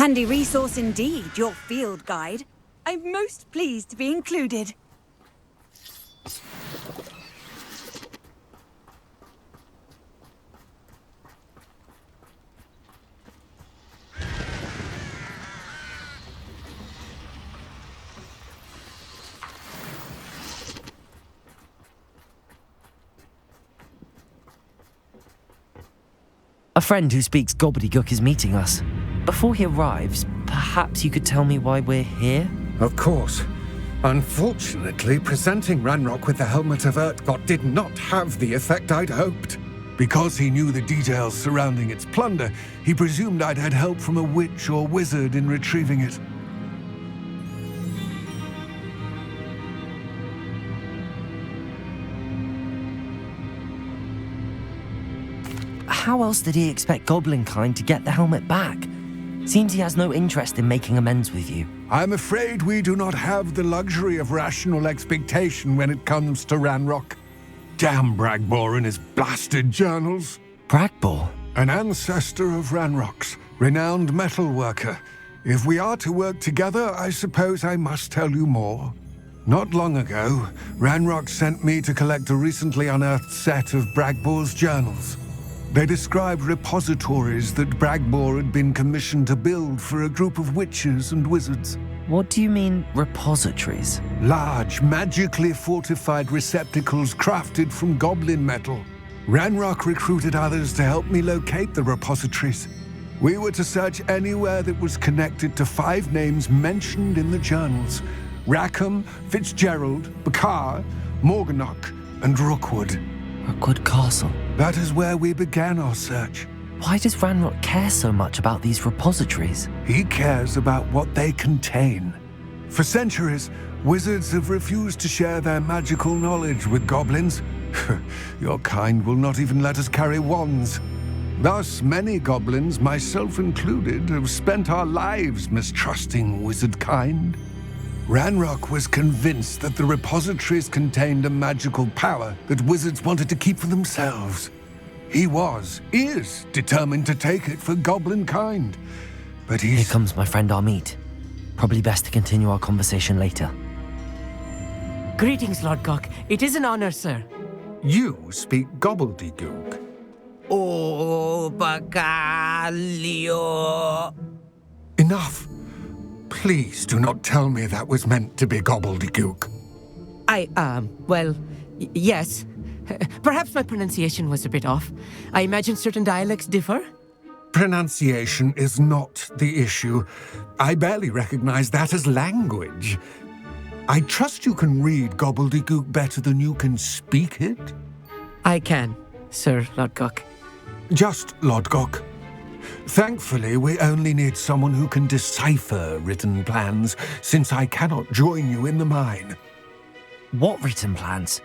Handy resource indeed, your field guide. I'm most pleased to be included. A friend who speaks gobbledygook is meeting us. Before he arrives, perhaps you could tell me why we're here? Of course. Unfortunately, presenting Ranrock with the Helmet of Urtkot did not have the effect I'd hoped. Because he knew the details surrounding its plunder, he presumed I'd had help from a witch or wizard in retrieving it. How else did he expect Goblinkind to get the helmet back? Seems he has no interest in making amends with you. I'm afraid we do not have the luxury of rational expectation when it comes to Ranrock. Damn Bragbor and his blasted journals. Bragbor? An ancestor of Ranrock's, renowned metalworker. If we are to work together, I suppose I must tell you more. Not long ago, Ranrock sent me to collect a recently unearthed set of Bragbor's journals. They described repositories that Bragbor had been commissioned to build for a group of witches and wizards. What do you mean, repositories? Large, magically fortified receptacles crafted from goblin metal. Ranrock recruited others to help me locate the repositories. We were to search anywhere that was connected to 5 names mentioned in the journals: Rackham, Fitzgerald, Bakar, Morganach, and Rookwood. Rookwood Castle. That is where we began our search. Why does Ranrock care so much about these repositories? He cares about what they contain. For centuries, wizards have refused to share their magical knowledge with goblins. Your kind will not even let us carry wands. Thus, many goblins, myself included, have spent our lives mistrusting wizard kind. Ranrock was convinced that the repositories contained a magical power that wizards wanted to keep for themselves. He is determined to take it for goblin kind. But Here comes my friend Amit. Probably best to continue our conversation later. Greetings, Lord Gok. It is an honor, sir. You speak gobbledygook. Oh, Bacalio. Enough. Please do not tell me that was meant to be gobbledygook. Yes. Perhaps my pronunciation was a bit off. I imagine certain dialects differ. Pronunciation is not the issue. I barely recognize that as language. I trust you can read gobbledygook better than you can speak it? I can, Sir Lord Gok. Just Lord Gok. Thankfully, we only need someone who can decipher written plans, since I cannot join you in the mine. What written plans?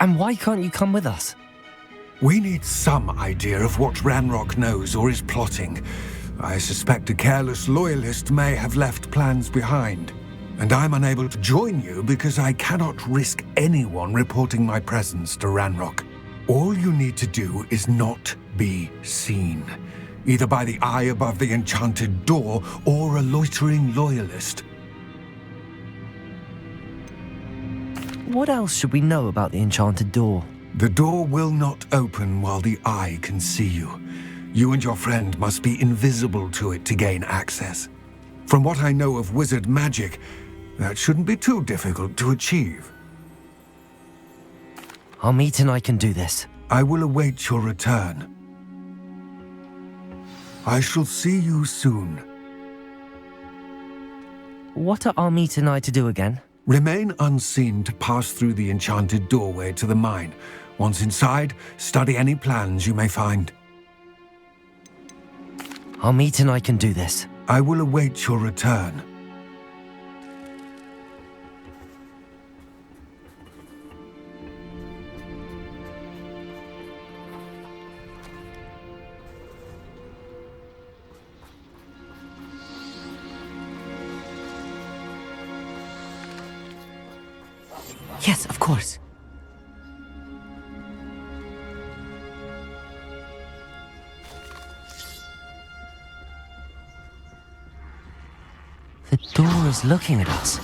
And why can't you come with us? We need some idea of what Ranrock knows or is plotting. I suspect a careless loyalist may have left plans behind. And I'm unable to join you because I cannot risk anyone reporting my presence to Ranrock. All you need to do is not be seen, either by the eye above the enchanted door or a loitering loyalist. What else should we know about the enchanted door? The door will not open while the eye can see you. You and your friend must be invisible to it to gain access. From what I know of wizard magic, that shouldn't be too difficult to achieve. Amit and I can do this. I will await your return. I shall see you soon. What are Amit and I to do again? Remain unseen to pass through the enchanted doorway to the mine. Once inside, study any plans you may find. Amit and I can do this. I will await your return. Yes, of course. The door is looking at us.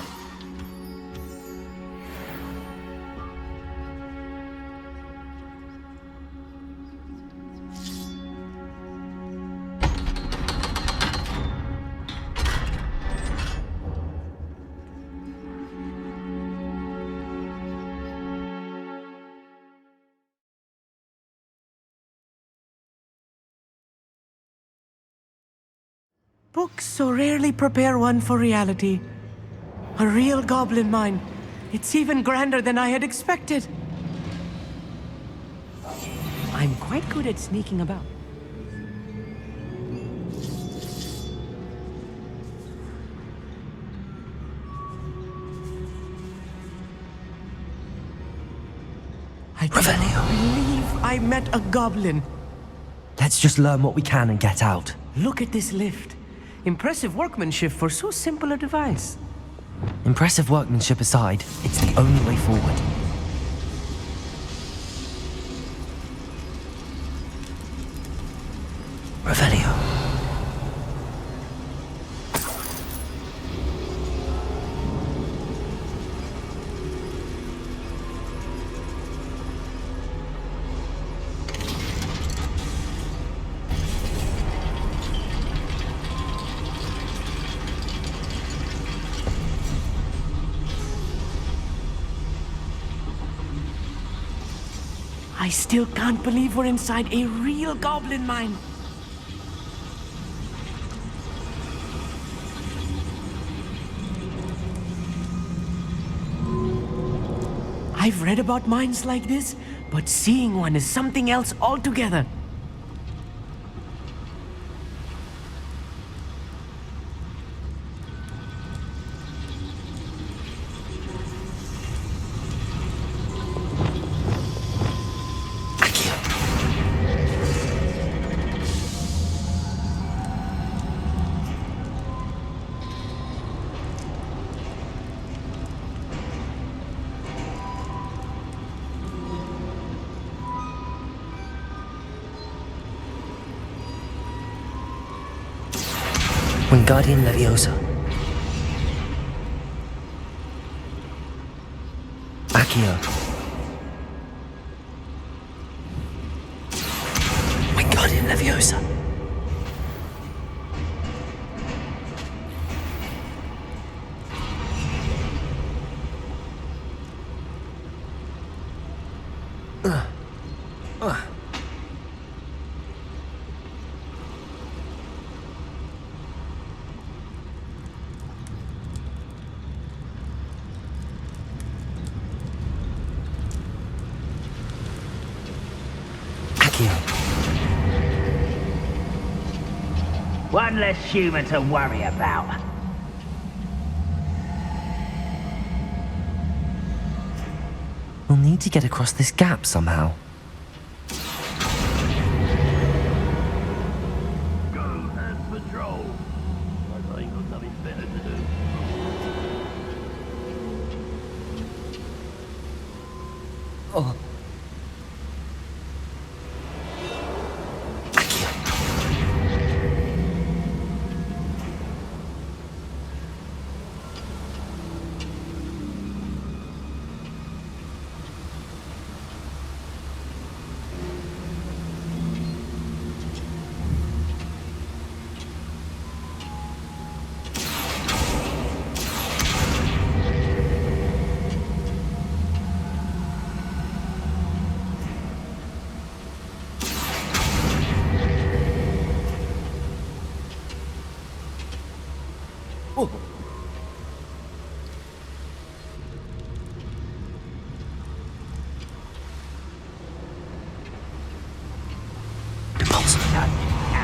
Books so rarely prepare one for reality. A real goblin mine. It's even grander than I had expected. I'm quite good at sneaking about. I cannot believe I met a goblin. Let's just learn what we can and get out. Look at this lift. Impressive workmanship for so simple a device. Impressive workmanship aside, it's the only way forward. Revelio. I still can't believe we're inside a real goblin mine. I've read about mines like this, but seeing one is something else altogether. Wingardium Leviosa. Accio. Wingardium Leviosa. One less human to worry about. We'll need to get across this gap somehow. Go and patrol. I ain't got nothing better to do. Oh.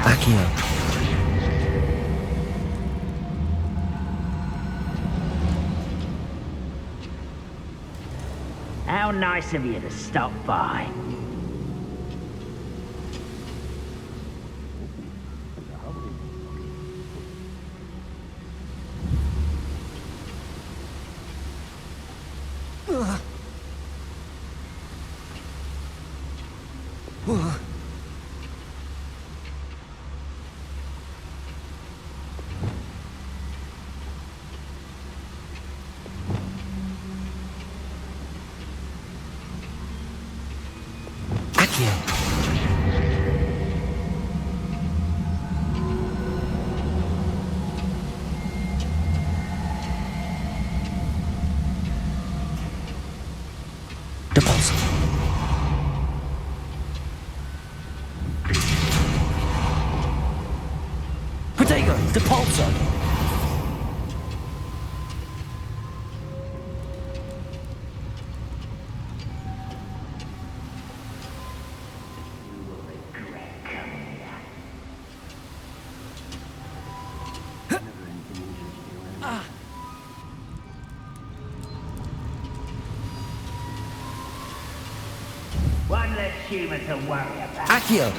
Accio. How nice of you to stop by. Accio. Deposit. Protego, Depulso. One less human to worry about. Accio.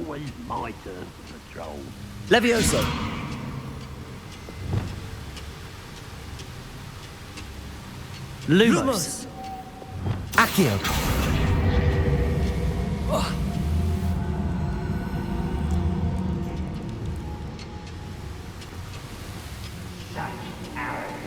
Always my turn to patrol. Levioso. Lumos. Accio. Such arrogance.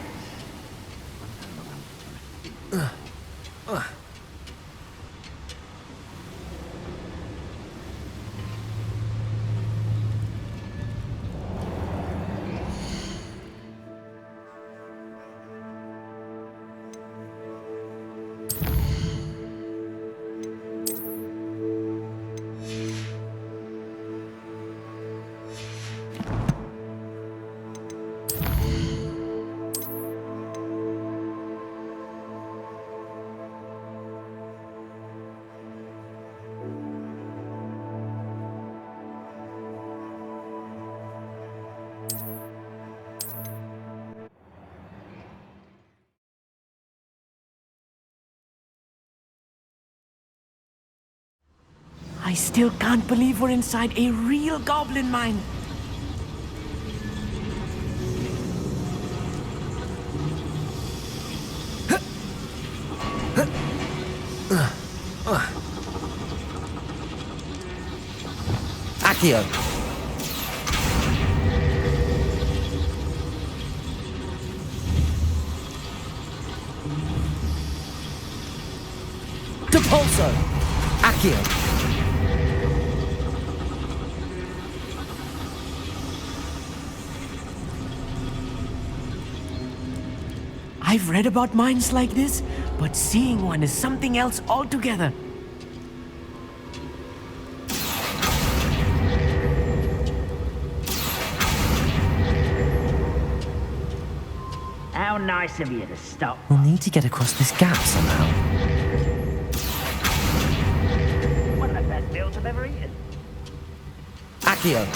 I still can't believe we're inside a real goblin mine. Accio. Depulso. Accio. I've read about mines like this, but seeing one is something else altogether. How nice of you to stop. We'll need to get across this gap somehow. One of the best meals I've ever eaten. Accio.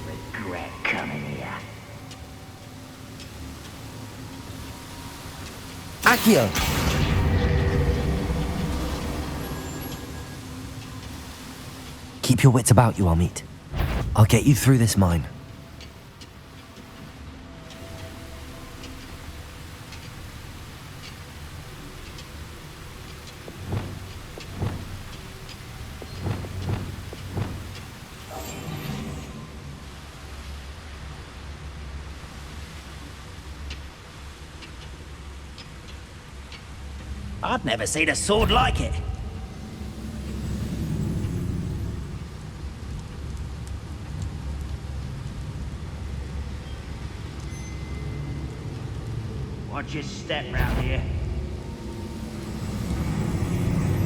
Regret coming here. Accio. Keep your wits about you, Amit. I'll get you through this mine. I've never seen a sword like it. Watch your step round here.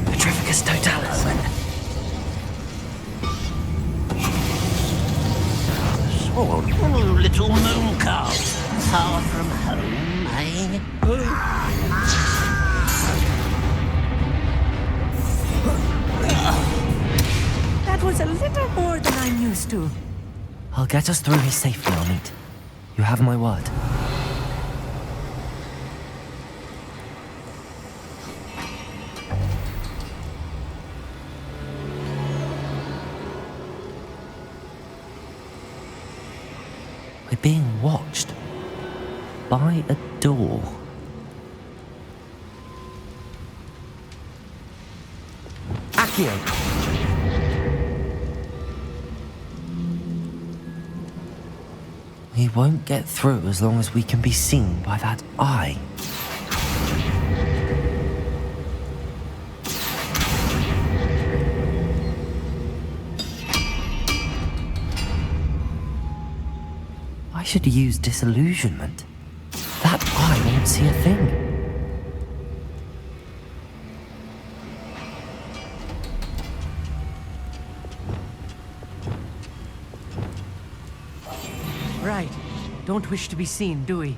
Petrificus Totalis. Sword. Oh, little moon calf. Far from home, eh? That was a little more than I'm used to. I'll get us through here safely, Amit. You have my word. We're being watched by a door. Accio! We won't get through as long as we can be seen by that eye. I should use disillusionment. That eye won't see a thing. Right. Don't wish to be seen, do we?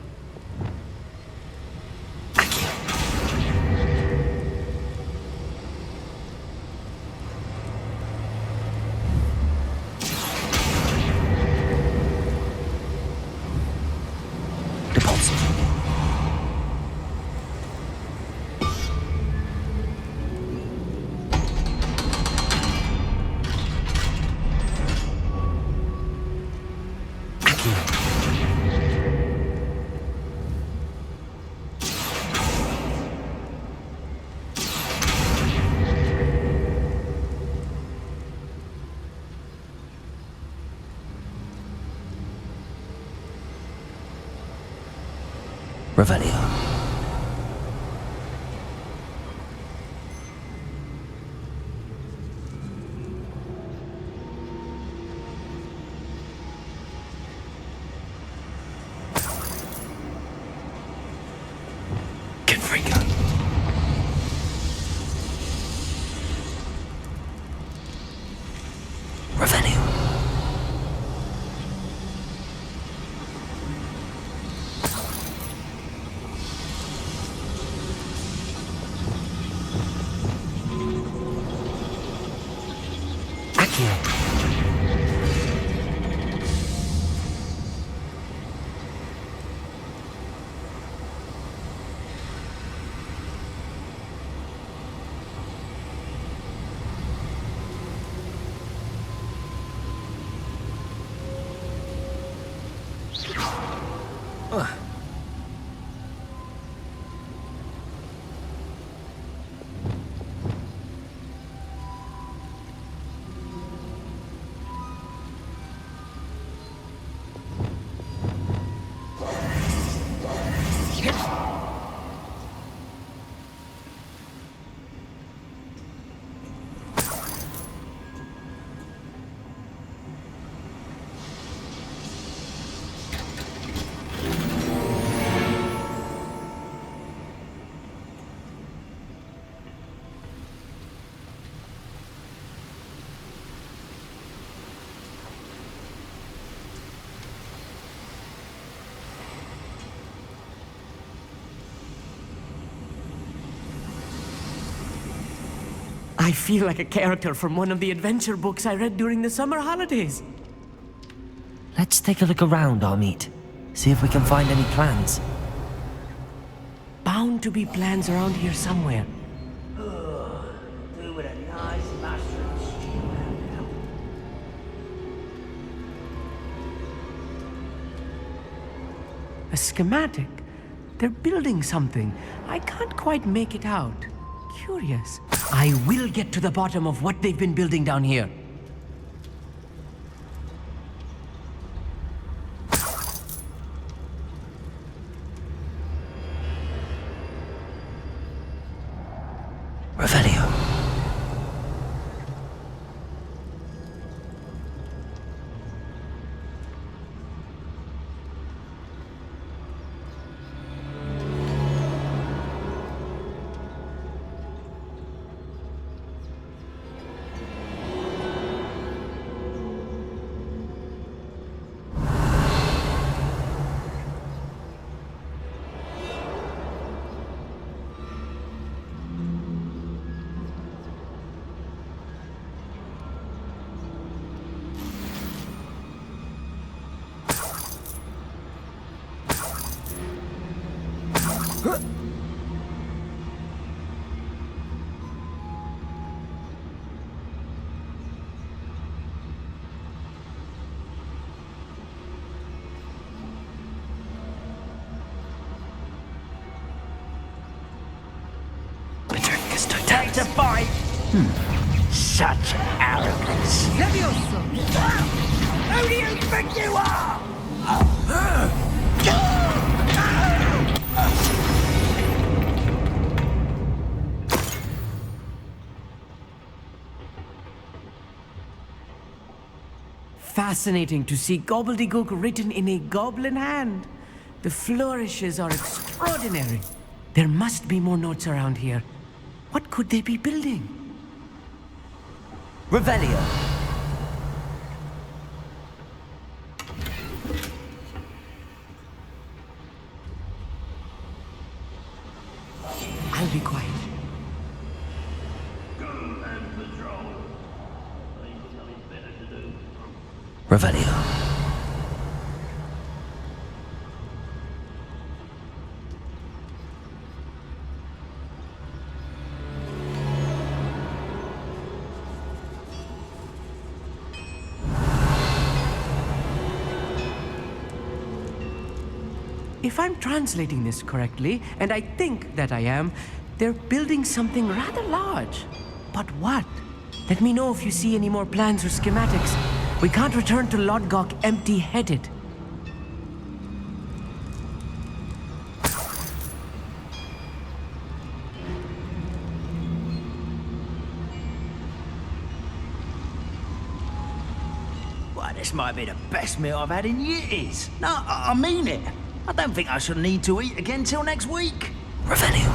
Revelio. Confringo. Revelio. I feel like a character from one of the adventure books I read during the summer holidays. Let's take a look around, Amit. See if we can find any plans. Bound to be plans around here somewhere. Do with a nice mushroom stew now. A schematic. They're building something. I can't quite make it out. Curious. I will get to the bottom of what they've been building down here. Time to fight! Such arrogance. Levioso! Who do you think you are? Fascinating to see gobbledygook written in a goblin hand. The flourishes are extraordinary. There must be more notes around here. What could they be building? Revelio. I'll be quiet. Revelio. If I'm translating this correctly, and I think that I am, they're building something rather large. But what? Let me know if you see any more plans or schematics. We can't return to Lodgok empty-headed. Well, this might be the best meal I've had in years. No, I mean it. I don't think I shall need to eat again till next week. Revelio.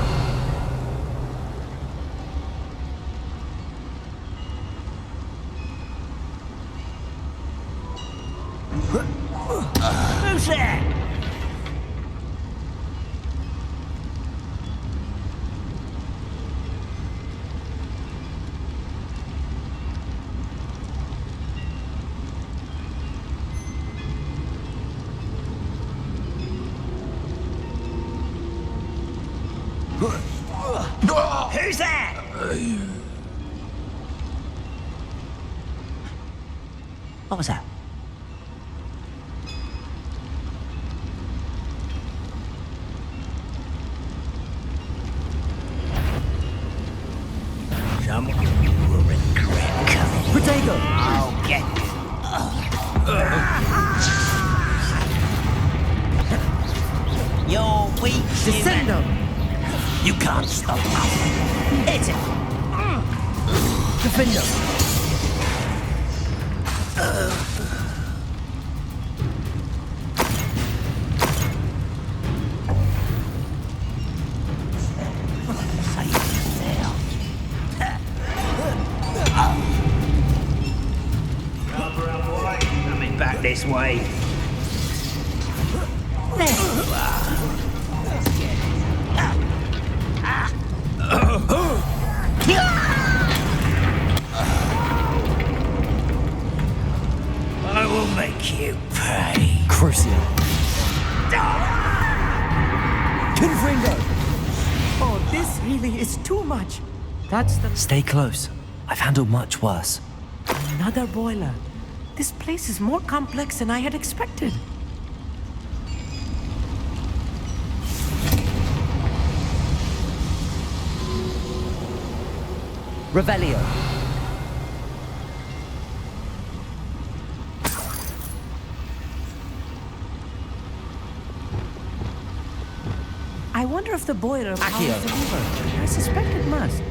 Who's there? Who's that? What was that? Someone will regret coming. Potato. I'll get you. You're weak, Descendo! You can't stop us. Hit it. Defendo. Coming back this way. There you are. I will make you pay. Crucio. Confringo. Oh, this really is too much. That's the... Stay close. I've handled much worse. Another boiler. This place is more complex than I had expected. Revelio. I wonder if the boiler powers Accio. the lever. I suspect it must.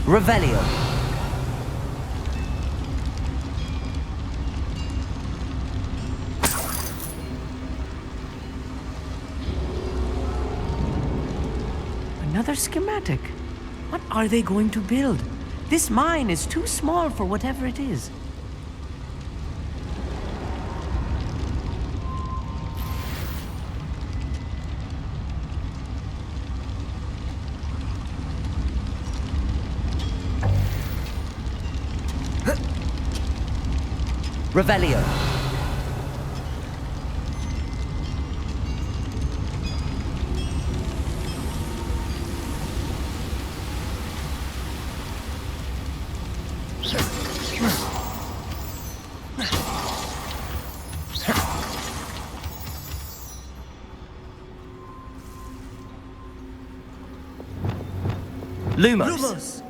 Revelio. Another schematic. What are they going to build? This mine is too small for whatever it is. Revelio. Lumos.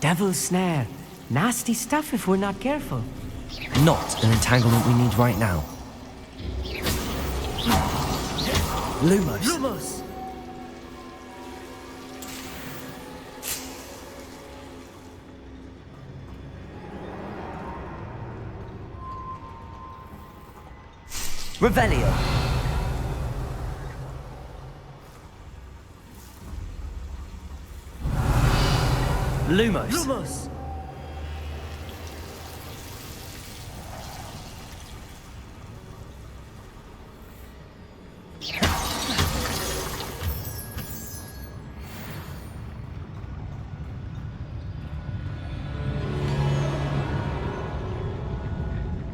Devil's snare. Nasty stuff if we're not careful. Not an entanglement we need right now. Lumos. Revelio. Lumos.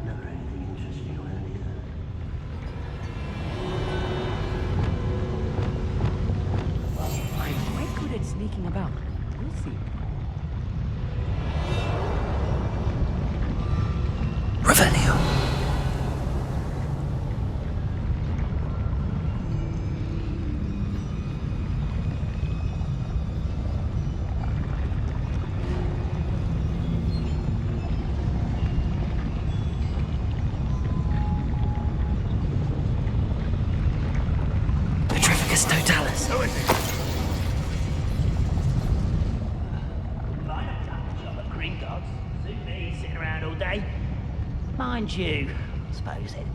Never anything interesting around here. I'm quite good at sneaking about. We'll see. Revelio. Petrificus totalis. Line up shop at Gringotts. Suit me, sitting around all day. Mind you, I suppose it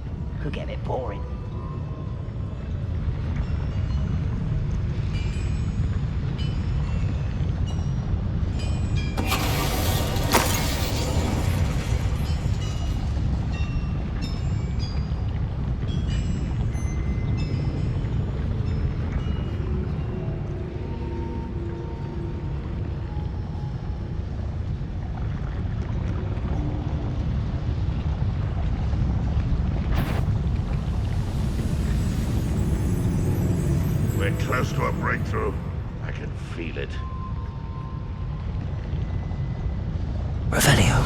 could get a bit boring. We're close to a breakthrough. I can feel it. Revelio.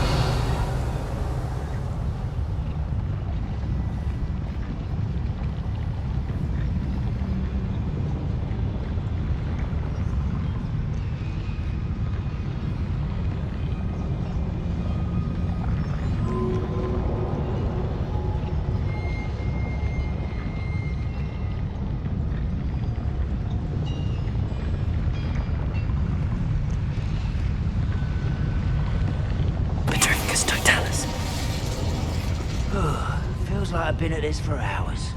Petrificus totalis. Feels like I've been at this for hours.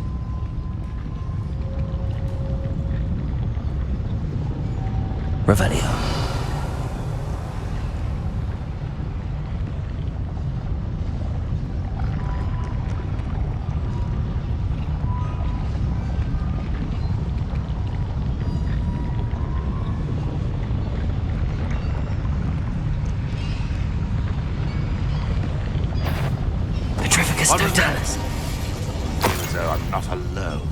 Revelio. Petrificus What was that? totalis. Feel as though I'm not alone.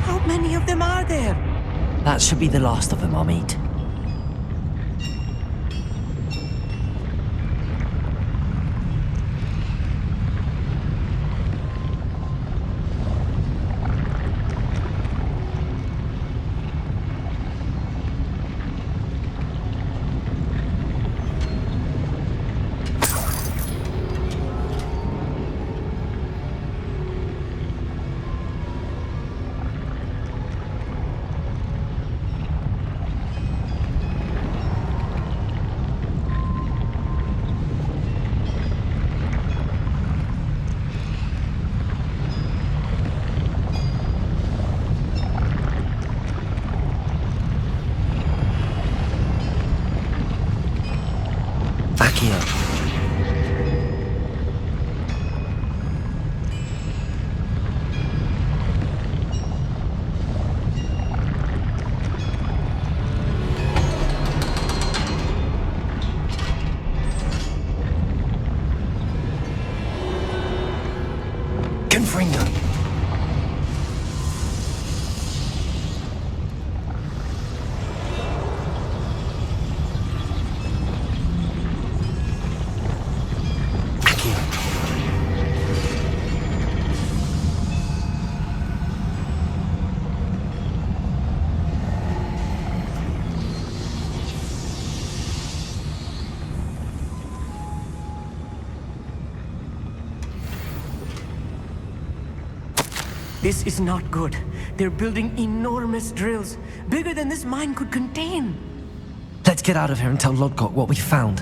How many of them are there? That should be the last of them I'll meet. Accio. Confringo. This is not good. They're building enormous drills, bigger than this mine could contain. Let's get out of here and tell Lodgok what we found.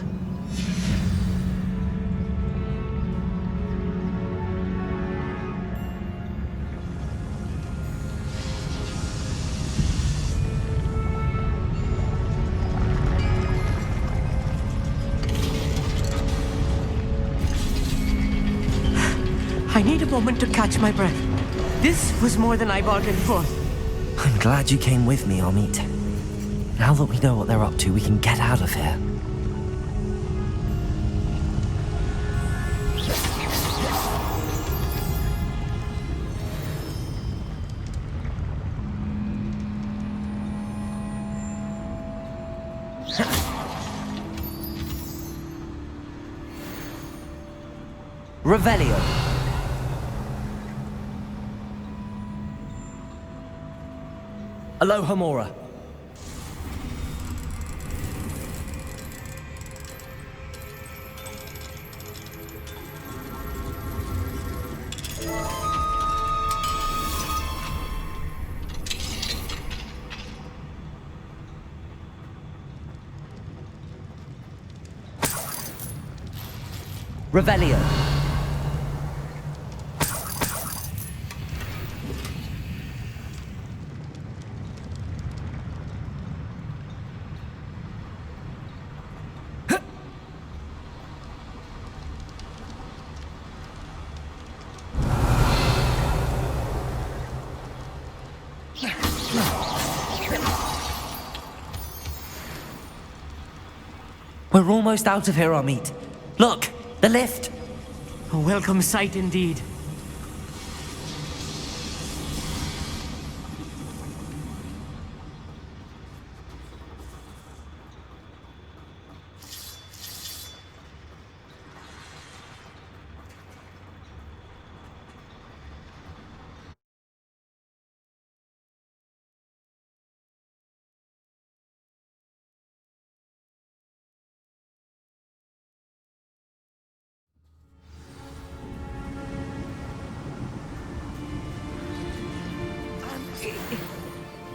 I need a moment to catch my breath. This was more than I bargained for. I'm glad you came with me, Amit. Now that we know what they're up to, we can get out of here. Revelio. Aloha Mora. Revelio. We're almost out of here, Amit. Look, the lift. A welcome sight indeed.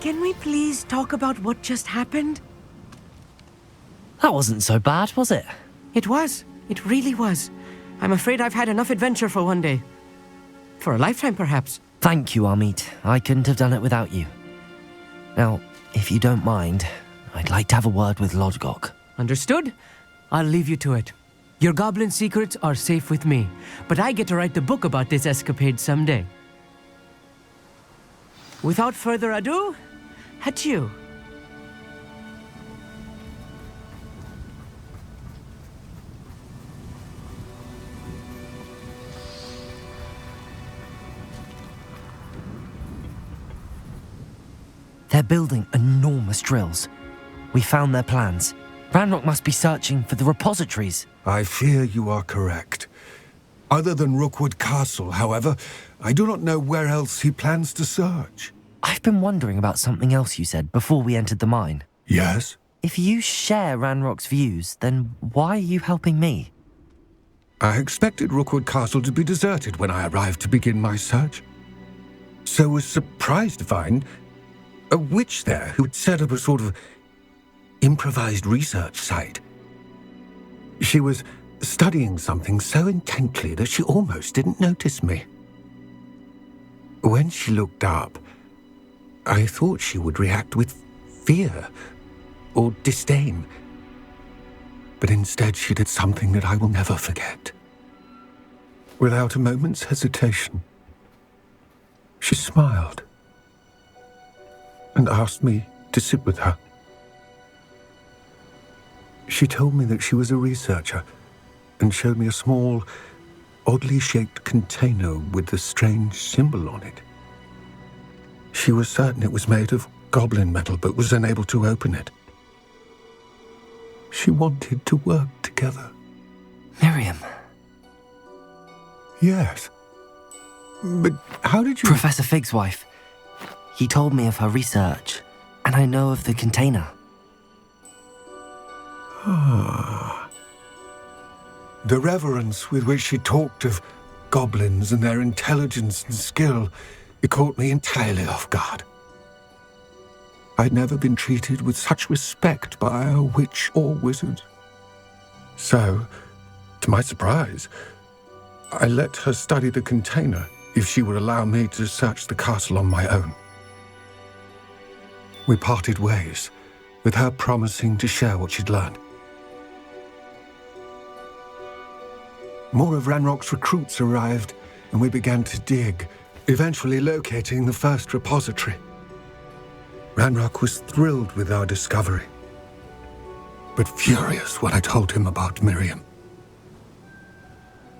Can we please talk about what just happened? That wasn't so bad, was it? It was. It really was. I'm afraid I've had enough adventure for one day. For a lifetime, perhaps. Thank you, Amit. I couldn't have done it without you. Now, if you don't mind, I'd like to have a word with Lodgok. Understood? I'll leave you to it. Your goblin secrets are safe with me, but I get to write the book about this escapade someday. Without further ado, adieu. They're building enormous drills. We found their plans. Ranrock must be searching for the repositories. I fear you are correct. Other than Rookwood Castle, however, I do not know where else he plans to search. I've been wondering about something else you said before we entered the mine. Yes? If you share Ranrock's views, then why are you helping me? I expected Rookwood Castle to be deserted when I arrived to begin my search. So was surprised to find a witch there who had set up a sort of improvised research site. She was studying something so intently that she almost didn't notice me. When she looked up, I thought she would react with fear or disdain. But instead she did something that I will never forget. Without a moment's hesitation, she smiled and asked me to sit with her. She told me that she was a researcher and showed me a small, oddly shaped container with a strange symbol on it. She was certain it was made of goblin metal, but was unable to open it. She wanted to work together. Miriam. Yes. But how did you... Professor Fig's wife. He told me of her research, and I know of the container. The reverence with which she talked of goblins and their intelligence and skill, it caught me entirely off guard. I'd never been treated with such respect by a witch or wizard. So, to my surprise, I let her study the container if she would allow me to search the castle on my own. We parted ways, with her promising to share what she'd learned. More of Ranrock's recruits arrived, and we began to dig, eventually locating the first repository. Ranrock was thrilled with our discovery, but furious when I told him about Miriam.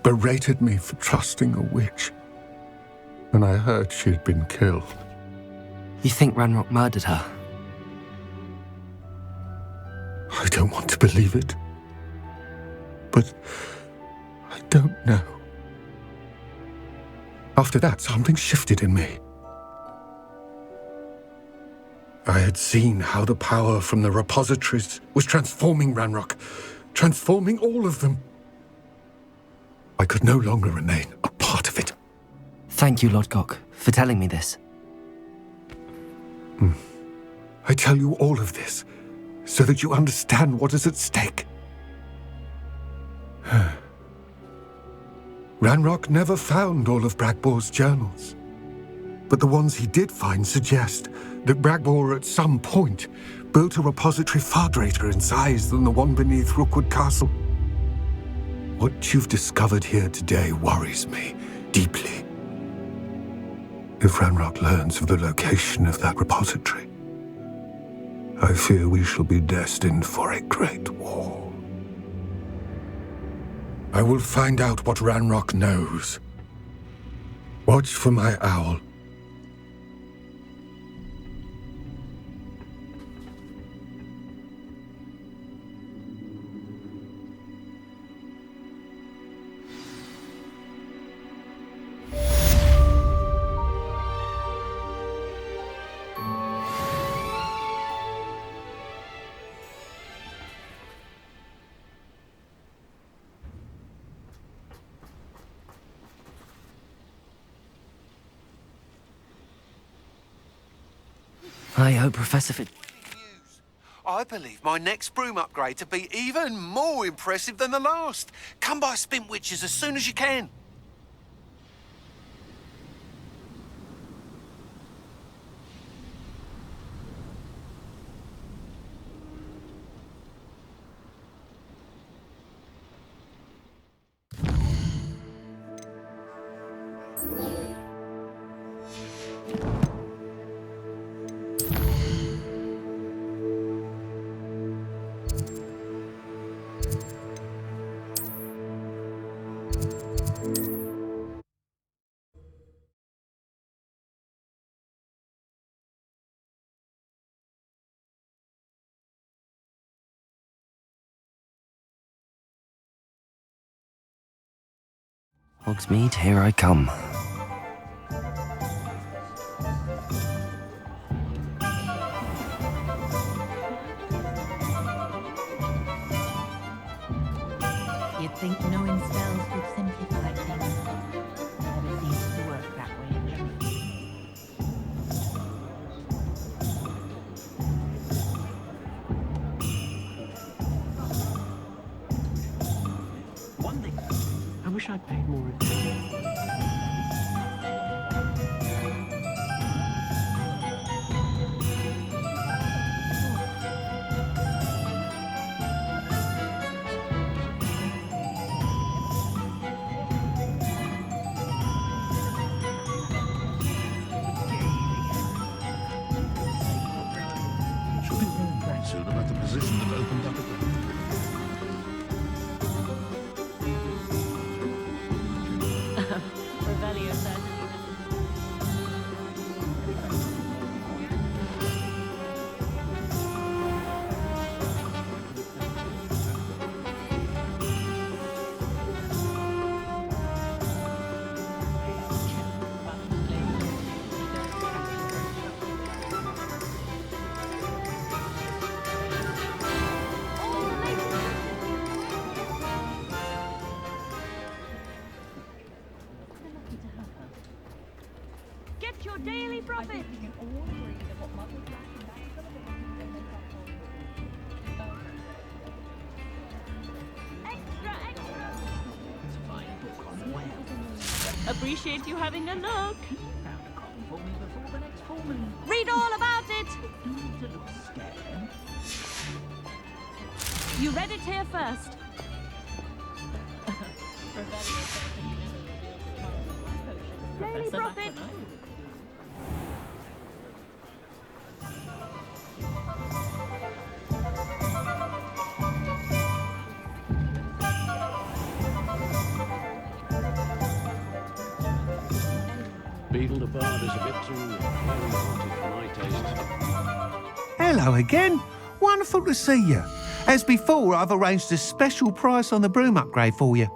Berated me for trusting a witch, and I heard she'd been killed. You think Ranrock murdered her? I don't want to believe it, but I don't know. After that, something shifted in me. I had seen how the power from the repositories was transforming Ranrock, transforming all of them. I could no longer remain a part of it. Thank you, Lodgok, for telling me this. I tell you all of this so that you understand what is at stake. Ranrock never found all of Bragbor's journals, but the ones he did find suggest that Bragbor at some point built a repository far greater in size than the one beneath Rookwood Castle. What you've discovered here today worries me deeply. If Ranrock learns of the location of that repository, I fear we shall be destined for a great war. I will find out what Ranrock knows. Watch for my owl. I hope Professor Fig... I believe my next broom upgrade to be even more impressive than the last. Come by Spin Witches as soon as you can. Hogsmeade, here I come. You'd think knowing spells would simplify things. Never seems to work that way. One thing, I wish I'd paid more attention. your daily profit. Extra, extra. Appreciate you having a look. Found a copy for me before the next full moon. Read all about it. You need to look scared. You read it here first. Daily profit. Beetle the Bard is a bit too very-hearted for my taste. Hello again. Wonderful to see you. As before, I've arranged a special price on the broom upgrade for you.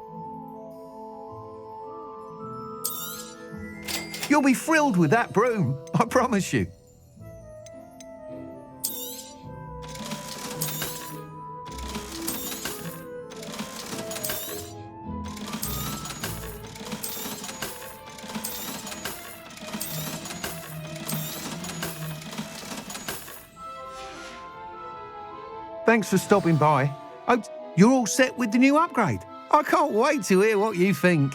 You'll be thrilled with that broom, I promise you. Thanks for stopping by. Hope you're all set with the new upgrade. I can't wait to hear what you think.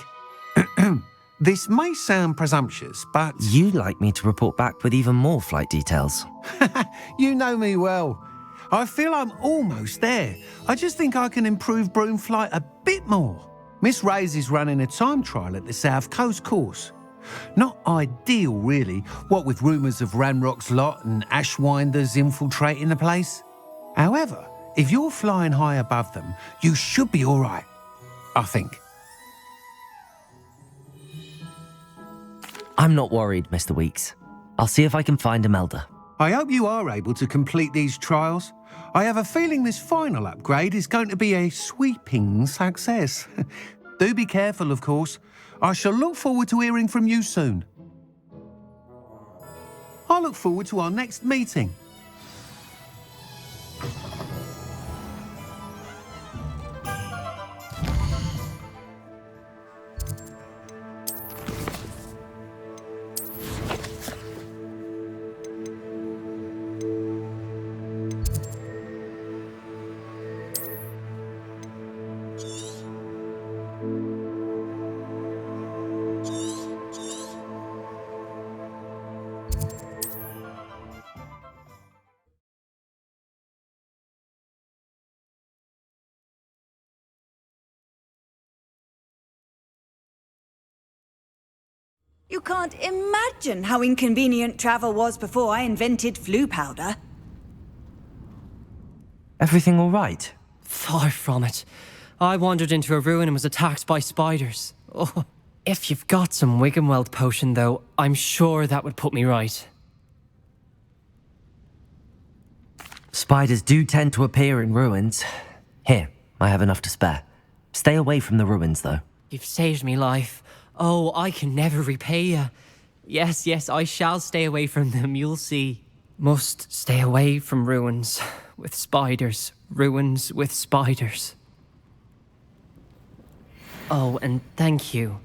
This may sound presumptuous, but... You'd like me to report back with even more flight details. You know me well. I feel I'm almost there. I just think I can improve broom flight a bit more. Miss Ray's is running a time trial at the South Coast course. Not ideal, really, what with rumours of Ranrock's lot and Ashwinders infiltrating the place. However, if you're flying high above them, you should be all right, I think. I'm not worried, Mr. Weeks. I'll see if I can find Imelda. I hope you are able to complete these trials. I have a feeling this final upgrade is going to be a sweeping success. Do be careful, of course. I shall look forward to hearing from you soon. I look forward to our next meeting. You can't imagine how inconvenient travel was before I invented flu powder. Everything all right? Far from it. I wandered into a ruin and was attacked by spiders. Oh, if you've got some Wiggenweld potion, though, I'm sure that would put me right. Spiders do tend to appear in ruins. Here, I have enough to spare. Stay away from the ruins, though. You've saved me life. Oh, I can never repay you. Yes, yes, I shall stay away from them, you'll see. Must stay away from ruins with spiders. Ruins with spiders. Oh, and thank you.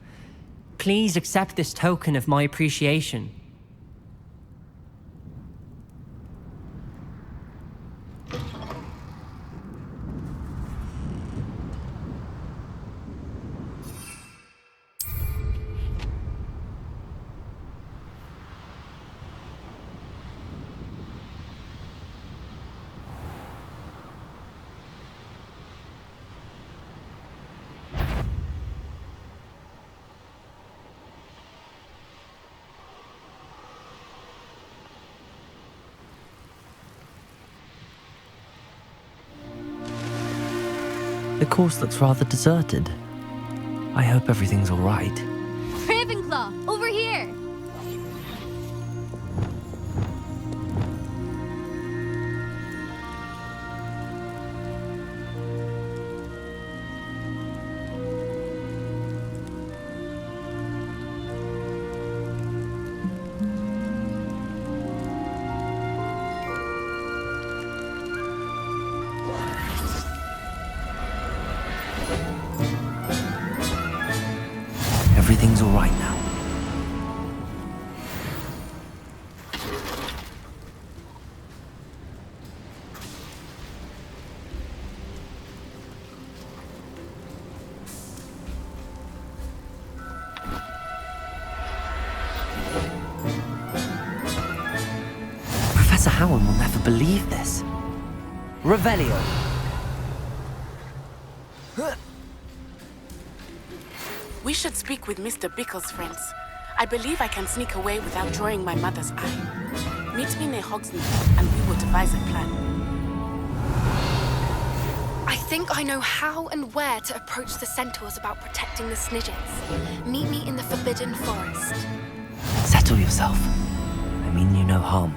Please accept this token of my appreciation. The course looks rather deserted. I hope everything's all right. Ravenclaw, over here! Everything's all right now. Sir Howard will never believe this. Revelio. We should speak with Mr. Bickle's friends. I believe I can sneak away without drawing my mother's eye. Meet me near Hogsmeade, and we will devise a plan. I think I know how and where to approach the centaurs about protecting the Snidgets. Meet me in the Forbidden Forest. Settle yourself. I mean you no harm.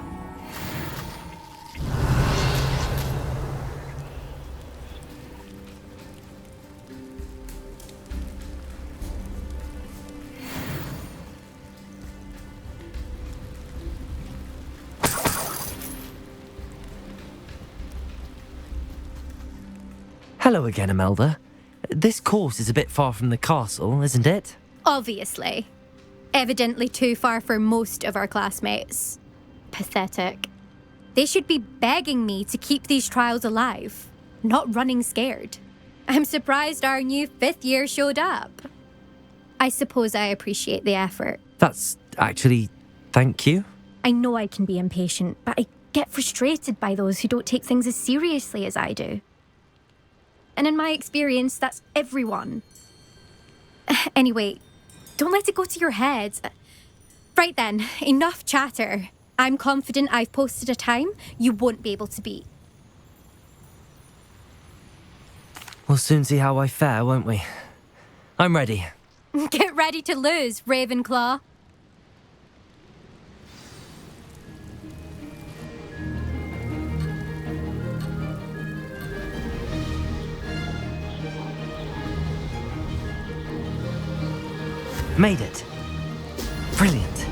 Hello again, Imelda. This course is a bit far from the castle, isn't it? Obviously. Evidently too far for most of our classmates. Pathetic. They should be begging me to keep these trials alive, not running scared. I'm surprised our new 5th year showed up. I suppose I appreciate the effort. That's actually... thank you. I know I can be impatient, but I get frustrated by those who don't take things as seriously as I do. And in my experience, that's everyone. Anyway, don't let it go to your head. Right then, enough chatter. I'm confident I've posted a time you won't be able to beat. We'll soon see how I fare, won't we? I'm ready. Get ready to lose, Ravenclaw. Made it. Brilliant.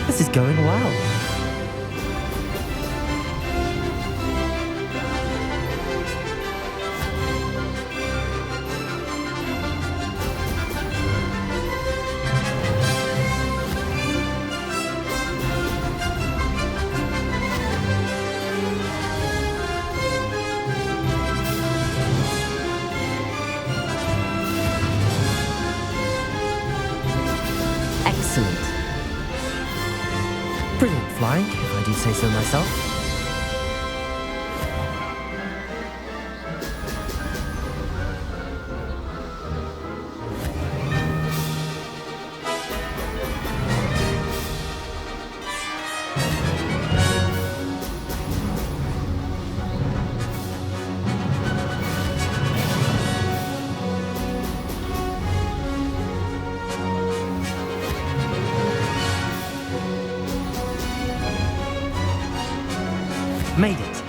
This is going well. Excellent. Brilliant flying, if I do say so myself. Made it.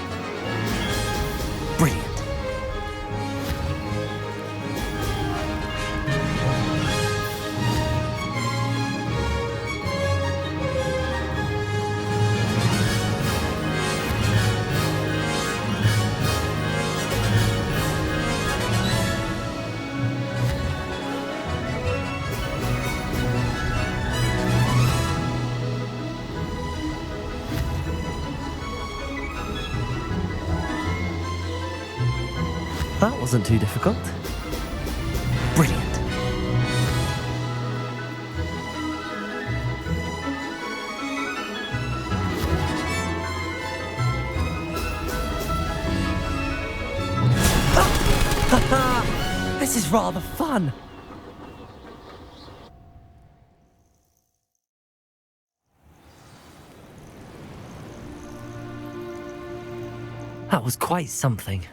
Brilliant. That wasn't too difficult. Brilliant. This is rather fun. That was quite something.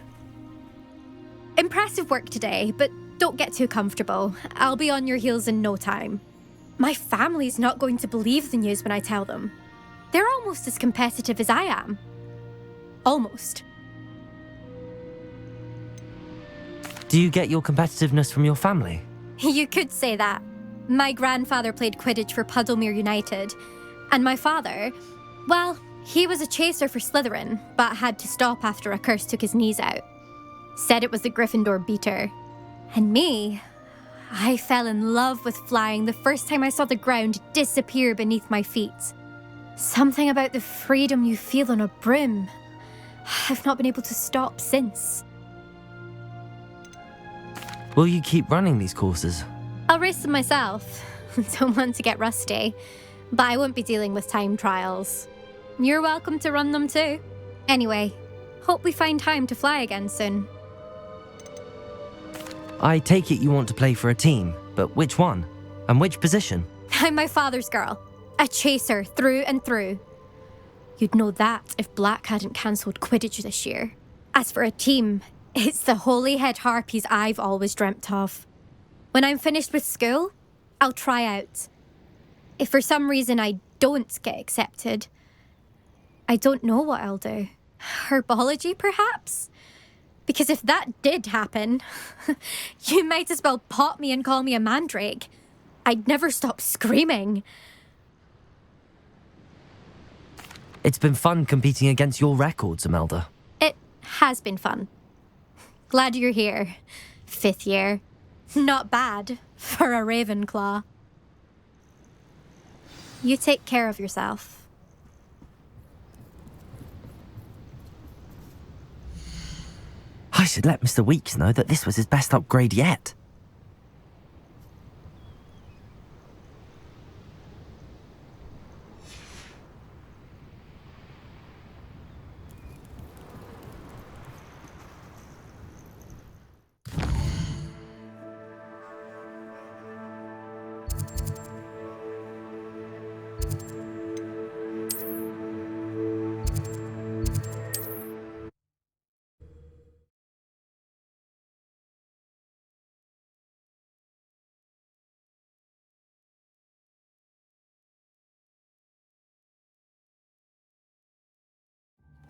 Impressive work today, but don't get too comfortable. I'll be on your heels in no time. My family's not going to believe the news when I tell them. They're almost as competitive as I am. Almost. Do you get your competitiveness from your family? You could say that. My grandfather played Quidditch for Puddlemere United, and my father, Well, he was a chaser for Slytherin, but had to stop after a curse took his knees out. Said it was the Gryffindor beater. And me, I fell in love with flying the first time I saw the ground disappear beneath my feet. Something about the freedom you feel on a broom. I've not been able to stop since. Will you keep running these courses? I'll race them myself. Don't want to get rusty. But I won't be dealing with time trials. You're welcome to run them too. Anyway, hope we find time to fly again soon. I take it you want to play for a team, but which one? And which position? I'm my father's girl. A chaser through and through. You'd know that if Black hadn't cancelled Quidditch this year. As for a team, it's the Holyhead Harpies I've always dreamt of. When I'm finished with school, I'll try out. If for some reason I don't get accepted, I don't know what I'll do. Herbology, perhaps? Because if that did happen, you might as well pop me and call me a mandrake. I'd never stop screaming. It's been fun competing against your records, Imelda. It has been fun. Glad you're here. 5th year. Not bad for a Ravenclaw. You take care of yourself. I should let Mr. Weeks know that this was his best upgrade yet.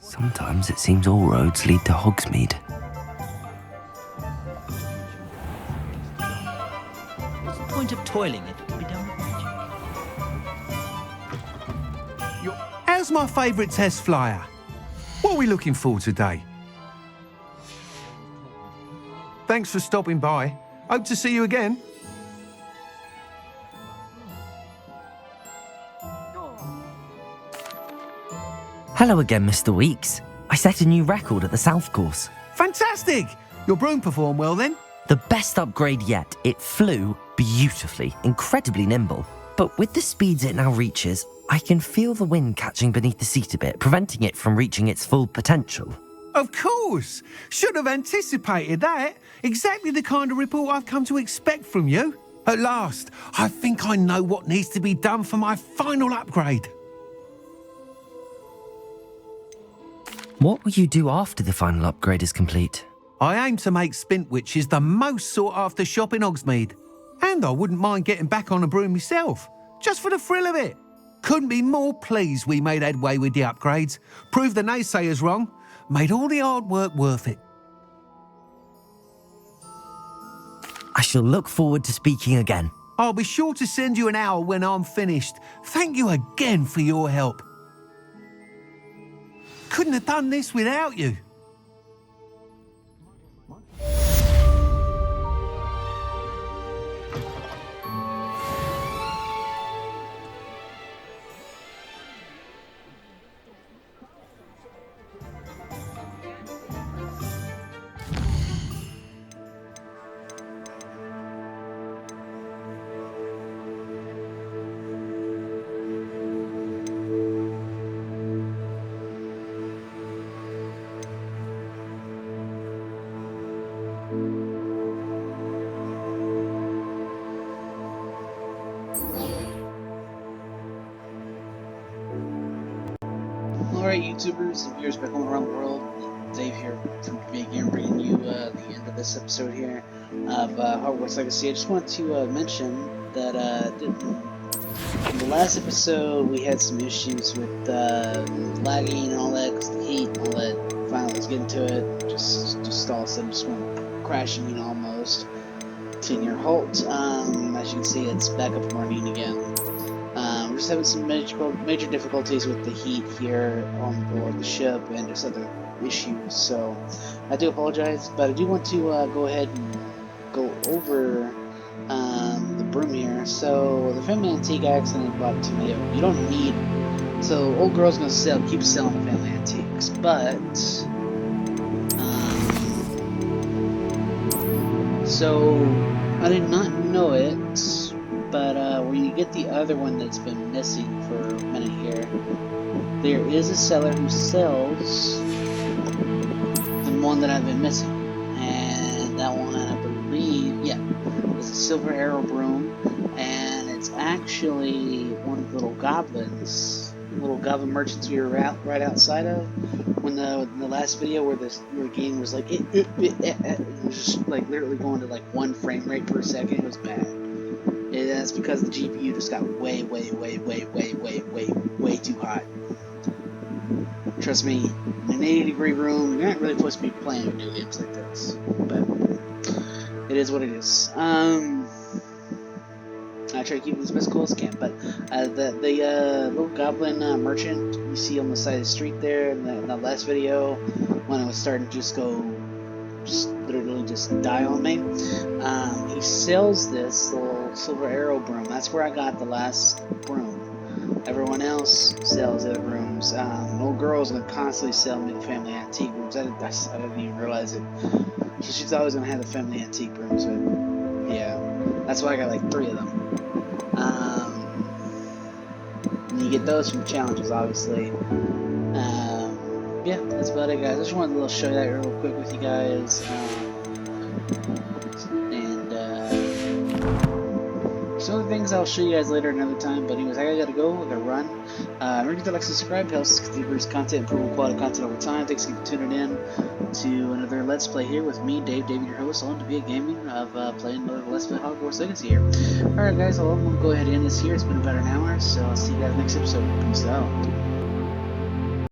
Sometimes it seems all roads lead to Hogsmeade. What's the point of toiling? It can be done with magic. How's my favourite test flyer? What are we looking for today? Thanks for stopping by. Hope to see you again. Hello again, Mr. Weeks. I set a new record at the South Course. Fantastic! Your broom performed well then? The best upgrade yet. It flew beautifully, incredibly nimble. But with the speeds it now reaches, I can feel the wind catching beneath the seat a bit, preventing it from reaching its full potential. Of course! Should have anticipated that. Exactly the kind of report I've come to expect from you. At last, I think I know what needs to be done for my final upgrade. What will you do after the final upgrade is complete? I aim to make Spintwitches the most sought-after shop in Hogsmeade. And I wouldn't mind getting back on a broom myself, just for the thrill of it. Couldn't be more pleased we made headway with the upgrades, proved the naysayers wrong, made all the hard work worth it. I shall look forward to speaking again. I'll be sure to send you an owl when I'm finished. Thank you again for your help. Couldn't have done this without you. Alright, YouTubers and viewers back home around the world, Dave here from Big Game, bringing you the end of this episode here of Hogwarts Legacy. I just want to mention that in the last episode we had some issues with lagging and all that, because the heat and all that finally was getting to it. Just all of a sudden just went crashing almost to near halt. As you can see, it's back up and running again. We're just having some major difficulties with the heat here on board the ship and just other issues. So I do apologize, but I do want to go ahead and go over the broom here. So the family antique I accidentally bought it to me. You don't need. So old girl's gonna keep selling the family antiques, but so I did not know it, but when you get the other one that's been missing for a minute here, there is a seller who sells the one that I've been missing, and that one I believe, yeah, is a silver arrow broom, and it's actually one of the little goblin merchants we were right outside of when the last video where the game was like it was just like literally going to like 1 frame rate per second. It was bad. And that's because the GPU just got way too hot. Trust me, in an 80-degree room, you're not really supposed to be playing video games like this, but it is what it is. I try to keep it as best cool as I can, but the little goblin merchant you see on the side of the street there in the last video, when it was starting to literally just die on me, he sells this little silver arrow broom. That's where I got the last broom. Everyone else sells other brooms. Old girl's gonna constantly sell me the family antique brooms. I didn't even realize it. So she's always gonna have the family antique brooms, but yeah, that's why I got like 3 of them. And you get those from challenges, obviously. Yeah, that's about it, guys. I just wanted to show that real quick with you guys. Some other things I'll show you guys later another time. But anyways, I gotta go. I gotta run. Remember to like, subscribe, helps continue content, improve quality content over time. Thanks for tuning in to another Let's Play here with me, David, your host, on to be a gaming of playing another Let's Play Hogwarts Legacy here. Alright guys, I'm gonna go ahead and end this here. It's been about an hour, so I'll see you guys next episode. Peace out.